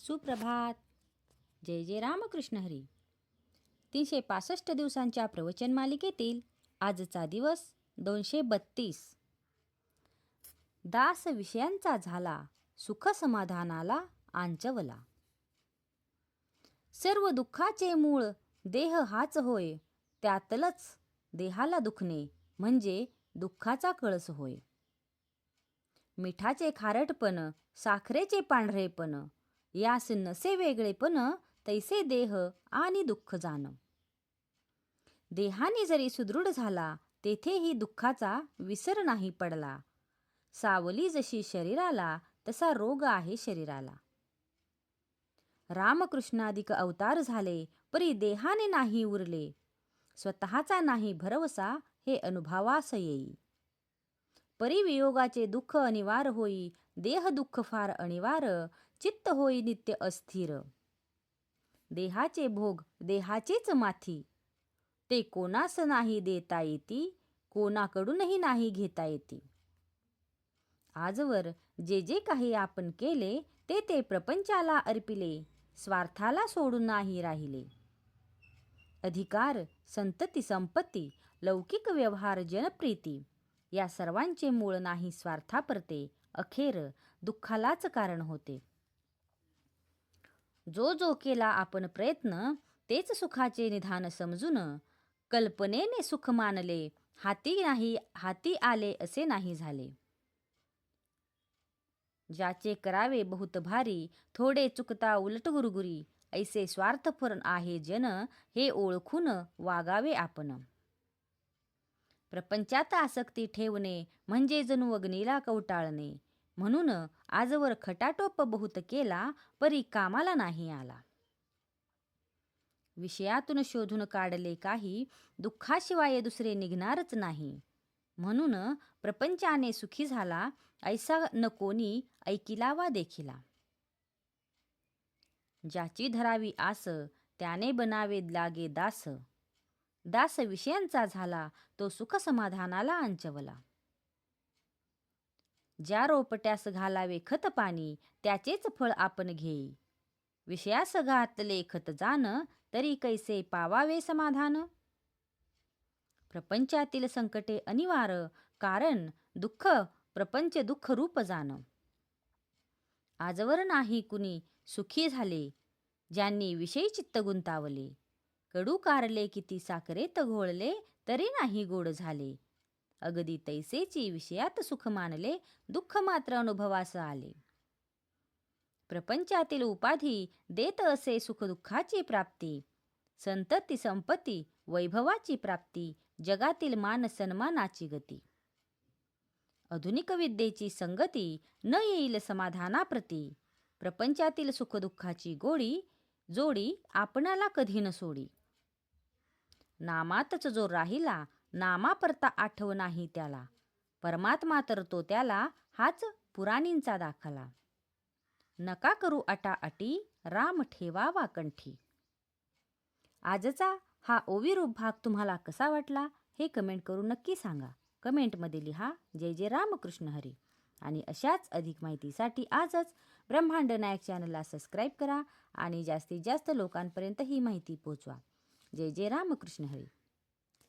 सुप्रभात. जय जय रामकृष्ण हरी. 365 दिवसांच्या प्रवचन मालिकेतील आजचा दिवस 232. दास विषयांचा झाला, सुख समाधानाला आंचवला. सर्व दुःखाचे मूळ देह हाच होय, त्यातलंच देहाला दुखणे म्हणजे दुःखाचा कळस होय. मिठाचे खारटपण, साखरेचे पांढरेपण, यास नसे वेगळेपण, तैसे देह आणि दुःख जाण. देहाने जरी सुदृढ झाला, तेथेही दुःखाचा विसर नाही पडला. सावली जशी शरीराला, तसा रोग आहे शरीराला. रामकृष्णाधिक अवतार झाले, परी देहाने नाही उरले. स्वतःचा नाही भरवसा, हे अनुभवास येई. परी वियोगाचे दुःख अनिवार्य होई, देह दुःख फार अनिवार्य, चित्त होई नित्य अस्थिर. देहाचे भोग देहाचेच माथी, ते कोणास नाही देता येती, कोणाकडूनही नाही घेता येती. आजवर जे जे काही आपण केले, ते ते प्रपंचाला अर्पिले, स्वार्थाला सोडून नाही राहिले. अधिकार, संतती, संपत्ती, लौकिक व्यवहार, जनप्रीती, या सर्वांचे मूळ नाही स्वार्थापरते, अखेर दुःखालाच कारण होते. जो जो केला आपण प्रयत्न, तेच सुखाचे निधान समजून, कल्पनेने सुख मानले, हाती आले असे नाही झाले. ज्याचे करावे बहुत भारी, थोडे चुकता उलट गुरगुरी, ऐसे स्वार्थपर आहे जन, हे ओळखून वागावे आपण. प्रपंचात आसक्ती ठेवणे म्हणजे जणू अग्नीला कवटाळणे. म्हणून आजवर खटाटोप बहुत केला, परी कामाला नाही आला. विषयातून शोधून काढले काही, दुःखाशिवाय दुसरे निघणारच नाही. म्हणून प्रपंचाने सुखी झाला, ऐसा न कोणी ऐकिलावा देखिला. ज्याची धरावी आस, त्याने बनावे लागे दास. दास विषयांचा झाला, तो सुख समाधानाला अंचवला. ज्या रोपट्यास घालावे खत पाणी, त्याचेच फळ आपण घेई. विषयास घातले खत जाण, तरी कैसे पावावे समाधान. प्रपंचातील संकटे अनिवार्य, कारण दुःख प्रपंच दुःख रूप जाण. आजवर नाही कुणी सुखी झाले, ज्यांनी विषयी चित्त गुंतावले. कडू कारले किती साखरेत घोळले, तरी नाही गोड झाले. अगदी तैसेची विषयात सुख मानले, दुःख मात्र अनुभवास आले. प्रपंचातील उपाधी देत असे सुख दुःखाची प्राप्ती, संतती, संपत्ती, वैभवाची प्राप्ती, जगातील मान सन्मानाची गती. आधुनिक विद्येची संगती, न येईल समाधानाप्रती. प्रपंचातील सुखदुःखाची जोडी आपणाला कधी न सोडी. नामातच जो राहिला, नामापरता आठव नाही त्याला. परमात्मा तर तो त्याला, हाच पुराणींचा दाखला. नका करू अटाअटी, राम ठेवावा कंठी. आजचा हा ओवीरूप भाग तुम्हाला कसा वाटला, हे कमेंट करून नक्की सांगा. कमेंटमध्ये लिहा जय जय रामकृष्ण हरी. आणि अशाच अधिक माहितीसाठी आजच ब्रह्मांड नायक चॅनलला सबस्क्राईब करा आणि जास्तीत जास्त लोकांपर्यंत ही माहिती पोहोचवा. जय जय रामकृष्ण हरी.